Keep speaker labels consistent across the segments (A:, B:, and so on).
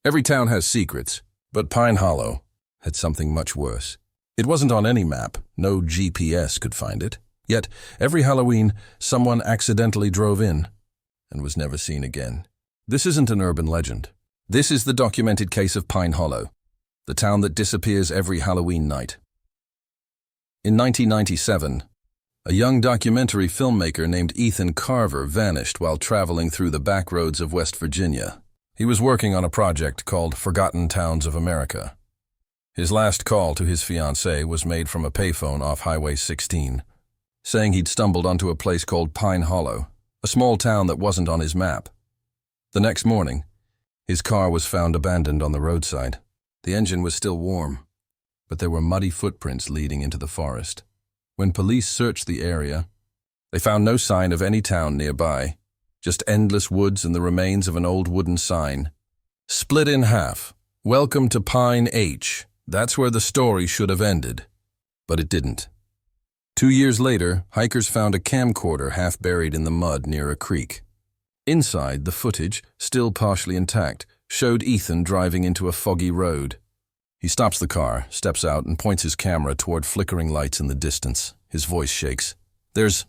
A: Every town has secrets, but Pine Hollow had something much worse. It wasn't on any map, no GPS could find it. Yet, every Halloween, someone accidentally drove in and was never seen again. This isn't an urban legend. This is the documented case of Pine Hollow, the town that disappears every Halloween night. In 1997, a young documentary filmmaker named Ethan Carver vanished while traveling through the back roads of West Virginia. He was working on a project called Forgotten Towns of America. His last call to his fiancée was made from a payphone off Highway 16, saying he'd stumbled onto a place called Pine Hollow, a small town that wasn't on his map. The next morning, his car was found abandoned on the roadside. The engine was still warm, but there were muddy footprints leading into the forest. When police searched the area, they found no sign of any town nearby, just endless woods and the remains of an old wooden sign. Split in half. Welcome to Pine H. That's where the story should have ended. But it didn't. 2 years later, hikers found a camcorder half buried in the mud near a creek. Inside, the footage, still partially intact, showed Ethan driving into a foggy road. He stops the car, steps out, and points his camera toward flickering lights in the distance. His voice shakes. There's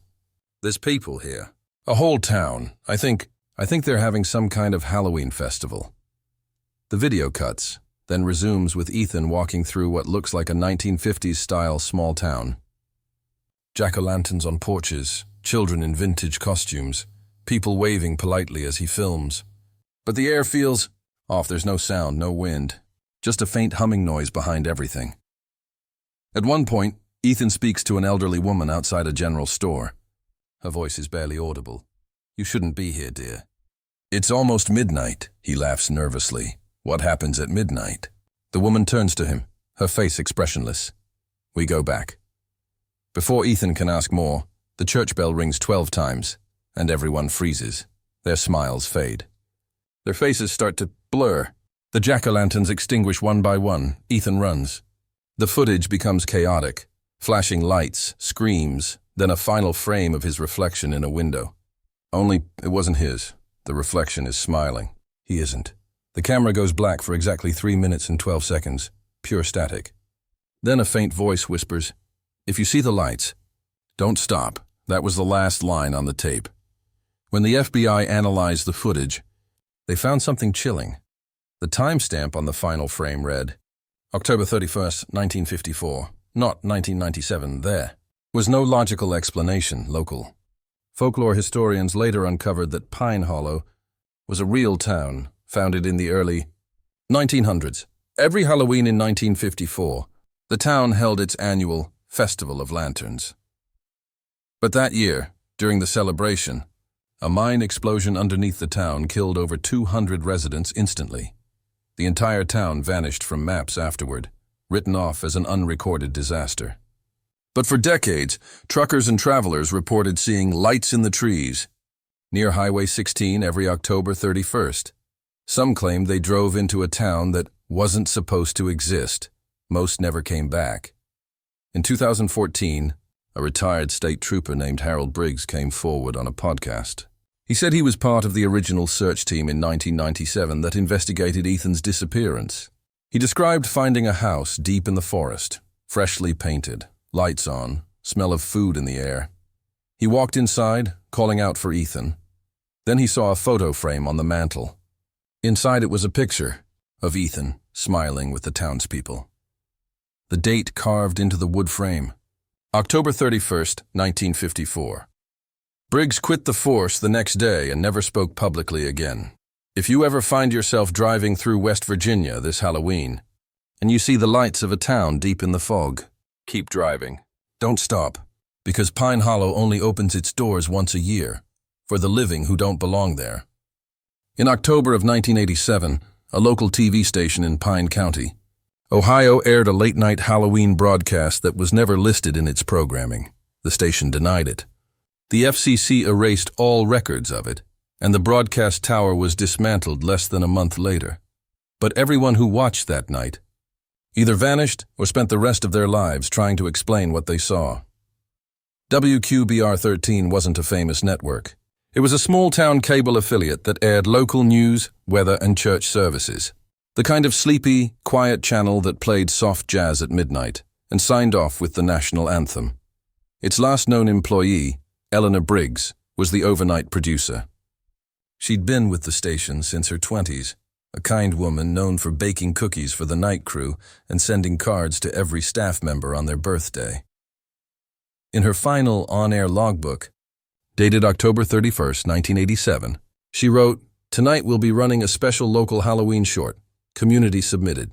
A: people here. A whole town. I think they're having some kind of Halloween festival. The video cuts, then resumes with Ethan walking through what looks like a 1950s-style small town. Jack-o'-lanterns on porches, children in vintage costumes, people waving politely as he films. But the air feels off. There's no sound, no wind, just a faint humming noise behind everything. At one point, Ethan speaks to an elderly woman outside a general store. Her voice is barely audible. "You shouldn't be here, dear." "It's almost midnight," he laughs nervously. "What happens at midnight?" The woman turns to him, her face expressionless. We go back. Before Ethan can ask more, the church bell rings 12 times, and everyone freezes. Their smiles fade. Their faces start to blur. The jack-o'-lanterns extinguish one by one. Ethan runs. The footage becomes chaotic. Flashing lights, screams, then a final frame of his reflection in a window. Only it wasn't his. The reflection is smiling. He isn't. The camera goes black for exactly 3 minutes and 12 seconds. Pure static. Then a faint voice whispers, "If you see the lights, don't stop." That was the last line on the tape. When the FBI analyzed the footage, they found something chilling. The timestamp on the final frame read, October 31st, 1954, not 1997. There was no logical explanation, local. Folklore historians later uncovered that Pine Hollow was a real town founded in the early 1900s. Every Halloween in 1954, the town held its annual Festival of Lanterns. But that year, during the celebration, a mine explosion underneath the town killed over 200 residents instantly. The entire town vanished from maps afterward, written off as an unrecorded disaster. But for decades, truckers and travelers reported seeing lights in the trees near Highway 16 every October 31st. Some claimed they drove into a town that wasn't supposed to exist. Most never came back. In 2014, a retired state trooper named Harold Briggs came forward on a podcast. He said he was part of the original search team in 1997 that investigated Ethan's disappearance. He described finding a house deep in the forest, freshly painted, lights on, smell of food in the air. He walked inside, calling out for Ethan. Then he saw a photo frame on the mantel. Inside it was a picture of Ethan smiling with the townspeople. The date carved into the wood frame, October 31st, 1954. Briggs quit the force the next day and never spoke publicly again. If you ever find yourself driving through West Virginia this Halloween, and you see the lights of a town deep in the fog, keep driving. Don't stop, because Pine Hollow only opens its doors once a year, for the living who don't belong there. In October of 1987, a local TV station in Pine County, Ohio aired a late-night Halloween broadcast that was never listed in its programming. The station denied it. The FCC erased all records of it, and the broadcast tower was dismantled less than a month later. But everyone who watched that night either vanished or spent the rest of their lives trying to explain what they saw. WQBR-13 wasn't a famous network. It was a small-town cable affiliate that aired local news, weather, and church services. The kind of sleepy, quiet channel that played soft jazz at midnight and signed off with the national anthem. Its last known employee, Eleanor Briggs, was the overnight producer. She'd been with the station since her 20s, a kind woman known for baking cookies for the night crew and sending cards to every staff member on their birthday. In her final on-air logbook, dated October 31st, 1987, she wrote, "Tonight we'll be running a special local Halloween short, community submitted.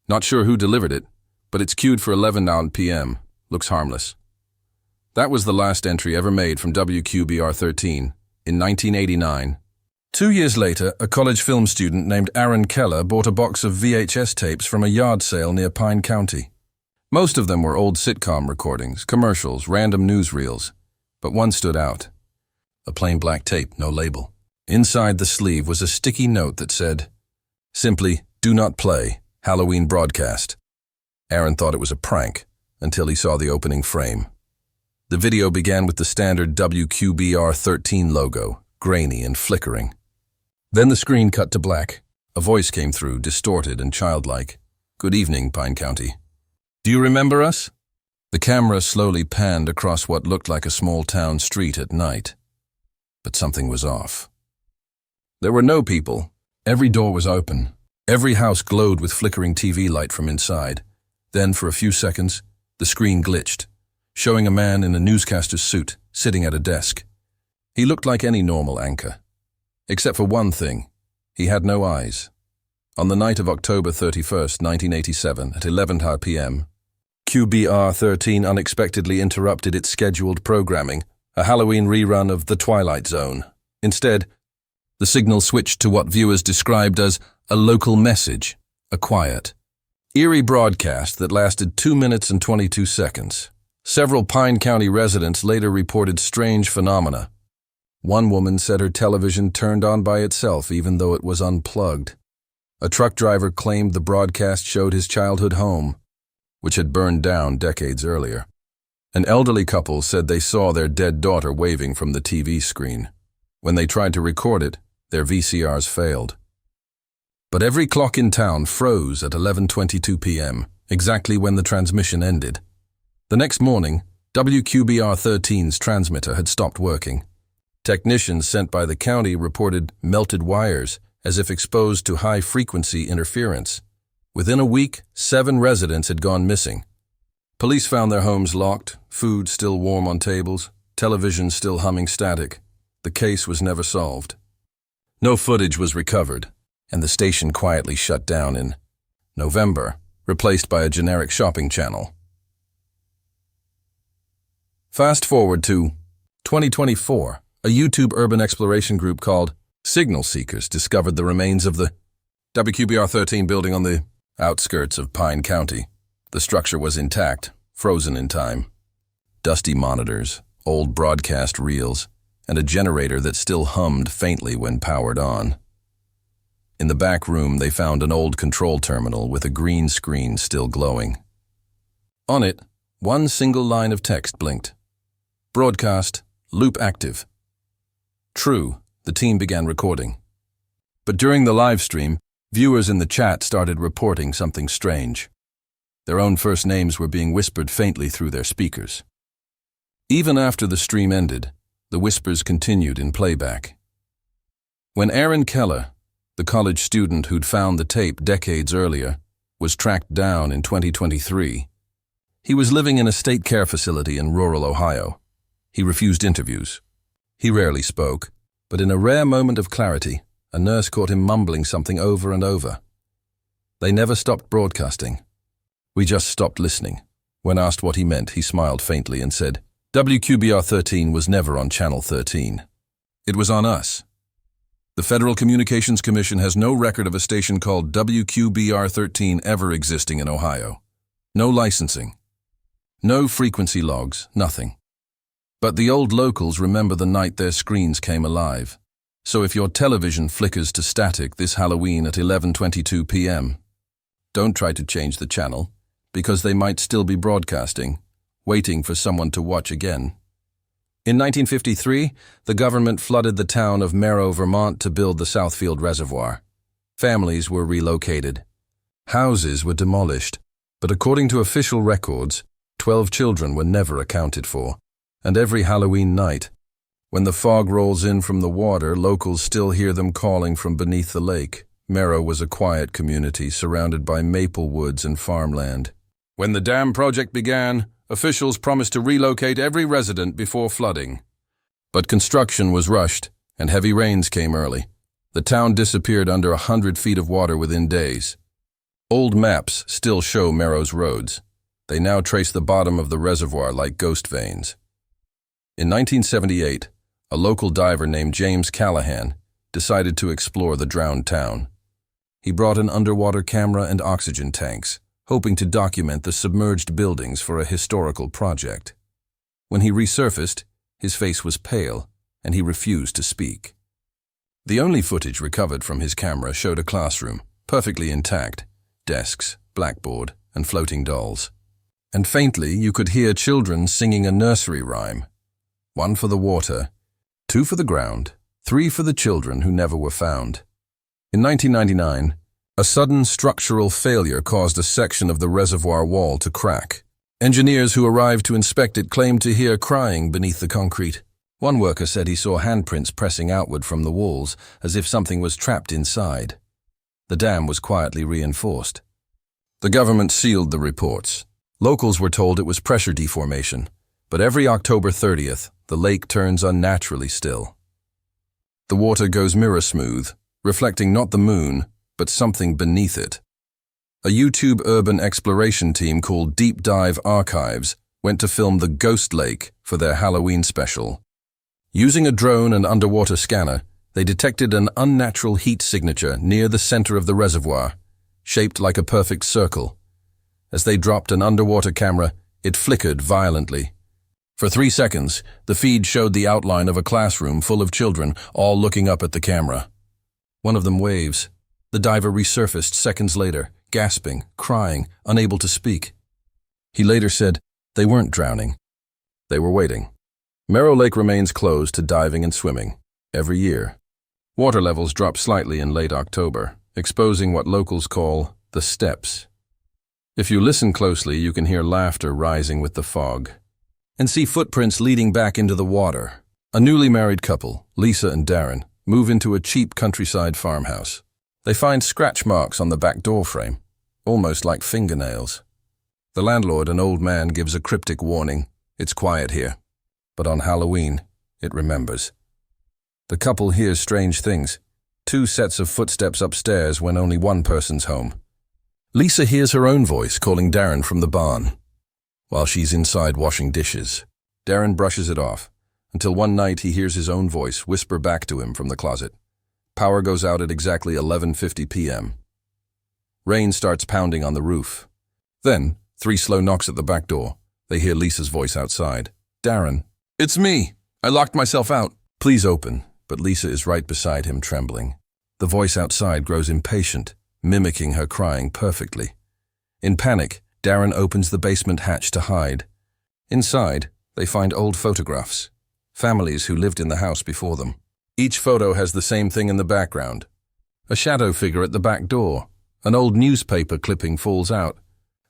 A: Not sure who delivered it, but it's queued for 11 p.m. Looks harmless." That was the last entry ever made from WQBR-13 in 1989. 2 years later, a college film student named Aaron Keller bought a box of VHS tapes from a yard sale near Pine County. Most of them were old sitcom recordings, commercials, random newsreels, but one stood out. A plain black tape, no label. Inside the sleeve was a sticky note that said, simply, "Do not play, Halloween broadcast." Aaron thought it was a prank until he saw the opening frame. The video began with the standard WQBR-13 logo, grainy and flickering. Then the screen cut to black. A voice came through, distorted and childlike. "Good evening, Pine County. Do you remember us?" The camera slowly panned across what looked like a small town street at night. But something was off. There were no people. Every door was open. Every house glowed with flickering TV light from inside. Then, for a few seconds, the screen glitched, showing a man in a newscaster's suit sitting at a desk. He looked like any normal anchor. Except for one thing, he had no eyes. On the night of October 31st, 1987, at 11 p.m., QBR-13 unexpectedly interrupted its scheduled programming, a Halloween rerun of The Twilight Zone. Instead, the signal switched to what viewers described as a local message, a quiet, eerie broadcast that lasted 2 minutes and 22 seconds. Several Pine County residents later reported strange phenomena. One woman said her television turned on by itself even though it was unplugged. A truck driver claimed the broadcast showed his childhood home, which had burned down decades earlier. An elderly couple said they saw their dead daughter waving from the TV screen. When they tried to record it, their VCRs failed. But every clock in town froze at 11:22 p.m., exactly when the transmission ended. The next morning, WQBR-13's transmitter had stopped working. Technicians sent by the county reported melted wires as if exposed to high-frequency interference. Within a week, 7 residents had gone missing. Police found their homes locked, food still warm on tables, television still humming static. The case was never solved. No footage was recovered, and the station quietly shut down in November, replaced by a generic shopping channel. Fast forward to 2024. A YouTube urban exploration group called Signal Seekers discovered the remains of the WQBR-13 building on the outskirts of Pine County. The structure was intact, frozen in time. Dusty monitors, old broadcast reels, and a generator that still hummed faintly when powered on. In the back room, they found an old control terminal with a green screen still glowing. On it, one single line of text blinked. Broadcast, loop active. True, the team began recording. But during the live stream, viewers in the chat started reporting something strange. Their own first names were being whispered faintly through their speakers. Even after the stream ended, the whispers continued in playback. When Aaron Keller, the college student who'd found the tape decades earlier, was tracked down in 2023, he was living in a state care facility in rural Ohio. He refused interviews. He rarely spoke, but in a rare moment of clarity, a nurse caught him mumbling something over and over. They never stopped broadcasting. We just stopped listening. When asked what he meant, he smiled faintly and said, WQBR-13 was never on Channel 13. It was on us. The Federal Communications Commission has no record of a station called WQBR-13 ever existing in Ohio. No licensing. No frequency logs, nothing. But the old locals remember the night their screens came alive. So if your television flickers to static this Halloween at 11:22 p.m., don't try to change the channel, because they might still be broadcasting, waiting for someone to watch again. In 1953, the government flooded the town of Merrow, Vermont to build the Southfield Reservoir. Families were relocated. Houses were demolished, but according to official records, 12 children were never accounted for. And every Halloween night, when the fog rolls in from the water, locals still hear them calling from beneath the lake. Merrow was a quiet community surrounded by maple woods and farmland. When the dam project began, officials promised to relocate every resident before flooding. But construction was rushed, and heavy rains came early. The town disappeared under 100 feet of water within days. Old maps still show Merrow's roads. They now trace the bottom of the reservoir like ghost veins. In 1978, a local diver named James Callahan decided to explore the drowned town. He brought an underwater camera and oxygen tanks, hoping to document the submerged buildings for a historical project. When he resurfaced, his face was pale, and he refused to speak. The only footage recovered from his camera showed a classroom, perfectly intact, desks, blackboard, and floating dolls. And faintly, you could hear children singing a nursery rhyme. 1 for the water, 2 for the ground, 3 for the children who never were found. In 1999, a sudden structural failure caused a section of the reservoir wall to crack. Engineers who arrived to inspect it claimed to hear crying beneath the concrete. One worker said he saw handprints pressing outward from the walls, as if something was trapped inside. The dam was quietly reinforced. The government sealed the reports. Locals were told it was pressure deformation, but every October 30th, the lake turns unnaturally still. The water goes mirror-smooth, reflecting not the moon, but something beneath it. A YouTube urban exploration team called Deep Dive Archives went to film the Ghost Lake for their Halloween special. Using a drone and underwater scanner, they detected an unnatural heat signature near the center of the reservoir, shaped like a perfect circle. As they dropped an underwater camera, it flickered violently. For 3 seconds, the feed showed the outline of a classroom full of children, all looking up at the camera. One of them waves. The diver resurfaced seconds later, gasping, crying, unable to speak. He later said they weren't drowning. They were waiting. Merrow Lake remains closed to diving and swimming every year. Water levels drop slightly in late October, exposing what locals call the steps. If you listen closely, you can hear laughter rising with the fog and see footprints leading back into the water. A newly married couple, Lisa and Darren, move into a cheap countryside farmhouse. They find scratch marks on the back door frame, almost like fingernails. The landlord, an old man, gives a cryptic warning. It's quiet here. But on Halloween, it remembers. The couple hears strange things. 2 sets of footsteps upstairs when only one person's home. Lisa hears her own voice calling Darren from the barn, while she's inside washing dishes. Darren brushes it off, until one night he hears his own voice whisper back to him from the closet. Power goes out at exactly 11:50 p.m. Rain starts pounding on the roof. Then, 3 slow knocks at the back door. They hear Lisa's voice outside. Darren, "It's me. I locked myself out. Please open." But Lisa is right beside him, trembling. The voice outside grows impatient, mimicking her crying perfectly. In panic, Darren opens the basement hatch to hide. Inside, they find old photographs, families who lived in the house before them. Each photo has the same thing in the background. A shadow figure at the back door. An old newspaper clipping falls out.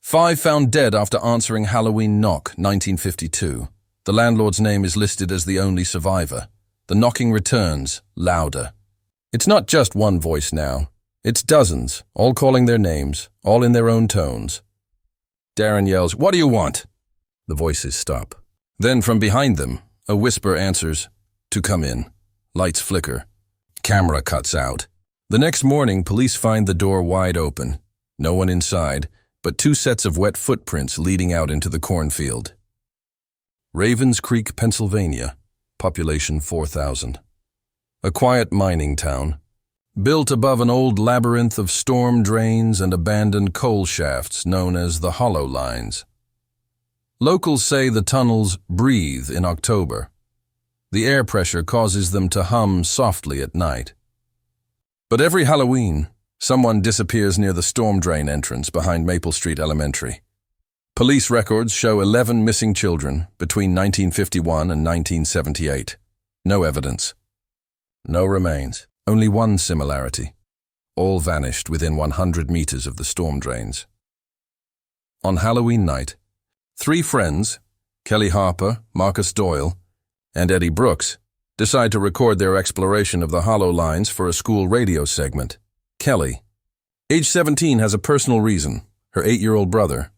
A: 5 found dead after answering Halloween knock, 1952. The landlord's name is listed as the only survivor. The knocking returns, louder. It's not just one voice now. It's dozens, all calling their names, all in their own tones. Darren yells, "What do you want?" The voices stop. Then from behind them, a whisper answers, "To come in." Lights flicker. Camera cuts out. The next morning, police find the door wide open. No one inside, but 2 sets of wet footprints leading out into the cornfield. Ravens Creek, Pennsylvania. Population 4,000. A quiet mining town, built above an old labyrinth of storm drains and abandoned coal shafts known as the Hollow Lines. Locals say the tunnels breathe in October. The air pressure causes them to hum softly at night. But every Halloween, someone disappears near the storm drain entrance behind Maple Street Elementary. Police records show 11 missing children between 1951 and 1978. No evidence. No remains. Only one similarity. all vanished within 100 meters of the storm drains. On Halloween night, 3 friends, Kelly Harper, Marcus Doyle, and Eddie Brooks, decide to record their exploration of the hollow lines for a school radio segment. Kelly, age 17, has a personal reason. Her 8-year-old brother,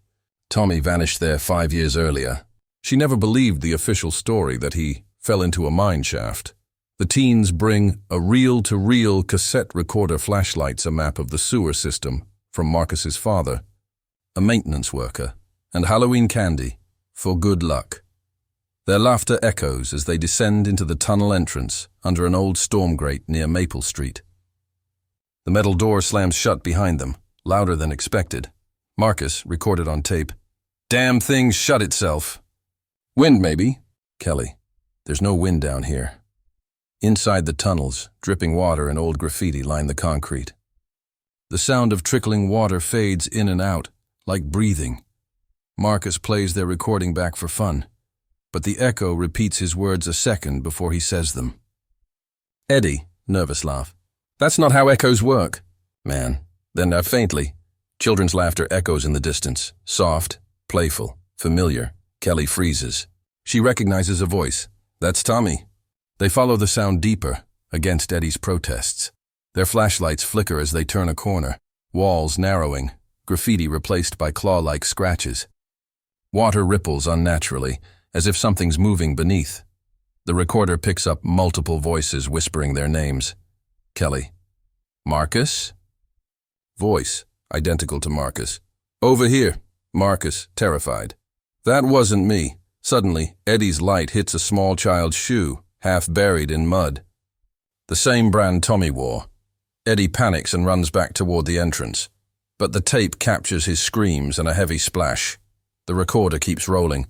A: Tommy, vanished there 5 years earlier. She never believed the official story that he fell into a mine shaft. The teens bring a reel-to-reel cassette recorder flashlights a map of the sewer system from Marcus's father, a maintenance worker, and Halloween candy for good luck. Their laughter echoes as they descend into the tunnel entrance under an old storm grate near Maple Street. The metal door slams shut behind them, louder than expected. Marcus recorded on tape, "Damn thing shut itself." "Wind, maybe." Kelly, "There's no wind down here." Inside the tunnels, dripping water and old graffiti line the concrete. The sound of trickling water fades in and out, like breathing. Marcus plays their recording back for fun, but the echo repeats his words a second before he says them. Eddie, nervous laugh. "That's not how echoes work." "Man." Then faintly, children's laughter echoes in the distance, soft, playful, familiar. Kelly freezes. She recognizes a voice. That's Tommy. They follow the sound deeper, against Eddie's protests. Their flashlights flicker as they turn a corner, walls narrowing, graffiti replaced by claw-like scratches. Water ripples unnaturally, as if something's moving beneath. The recorder picks up multiple voices whispering their names. Kelly. "Marcus?" Voice, identical to Marcus. "Over here." Marcus, terrified. "That wasn't me." Suddenly, Eddie's light hits a small child's shoe, half buried in mud. The same brand Tommy wore. Eddie panics and runs back toward the entrance. But the tape captures his screams and a heavy splash. The recorder keeps rolling.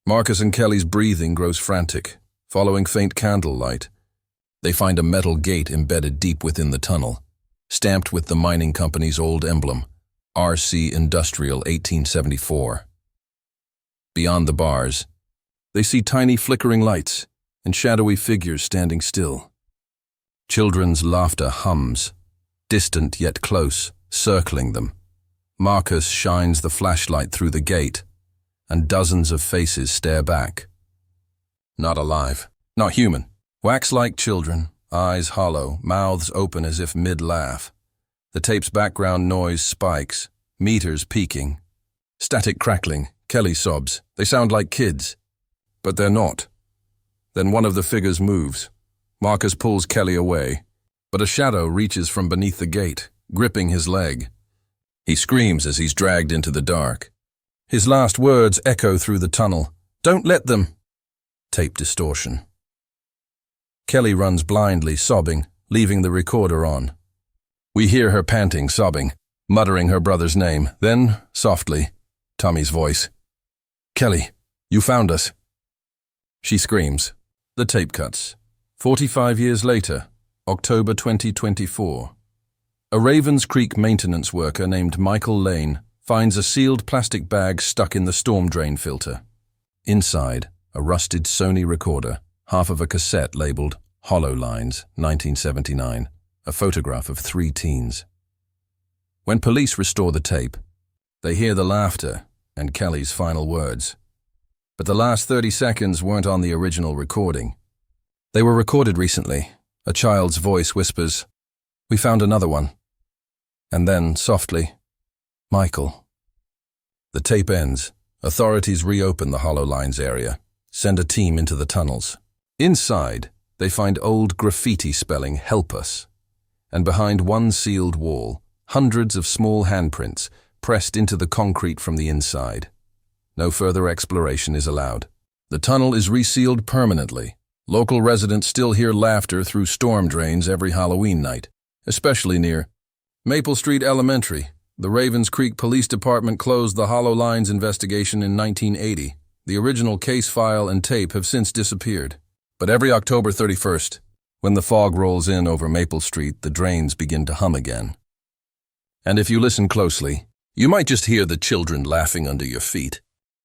A: Marcus and Kelly's breathing grows frantic, following faint candlelight. They find a metal gate embedded deep within the tunnel, stamped with the mining company's old emblem, RC Industrial 1874. Beyond the bars, they see tiny flickering lights and shadowy figures standing still. Children's laughter hums, distant yet close, circling them. Marcus shines the flashlight through the gate, and dozens of faces stare back. Not alive, not human. Wax-like children, eyes hollow, mouths open as if mid-laugh. The tape's background noise spikes, meters peaking. Static crackling, Kelly sobs. They sound like kids. But they're not. Then one of the figures moves. Marcus pulls Kelly away, but a shadow reaches from beneath the gate, gripping his leg. He screams as he's dragged into the dark. His last words echo through the tunnel. "Don't let them." Tape distortion. Kelly runs blindly, sobbing, leaving the recorder on. We hear her panting, sobbing, muttering her brother's name. Then, softly, Tommy's voice. "Kelly, you found us." She screams. The tape cuts. 45 years later, October 2024. A Ravens Creek maintenance worker named Michael Lane finds a sealed plastic bag stuck in the storm drain filter. Inside, a rusted Sony recorder, half of a cassette labeled Hollow Lines, 1979, a photograph of 3 teens. When police restore the tape, they hear the laughter and Kelly's final words. But the last 30 seconds weren't on the original recording. They were recorded recently. A child's voice whispers, "We found another one." And then, softly, "Michael." The tape ends. Authorities reopen the Hollow Lines area, send a team into the tunnels. Inside, they find old graffiti spelling "Help Us." And behind one sealed wall, hundreds of small handprints pressed into the concrete from the inside. No further exploration is allowed. The tunnel is resealed permanently. Local residents still hear laughter through storm drains every Halloween night, especially near Maple Street Elementary. The Ravens Creek Police Department closed the Hollow Lines investigation in 1980. The original case file and tape have since disappeared. But every October 31st, when the fog rolls in over Maple Street, the drains begin to hum again. And if you listen closely, you might just hear the children laughing under your feet.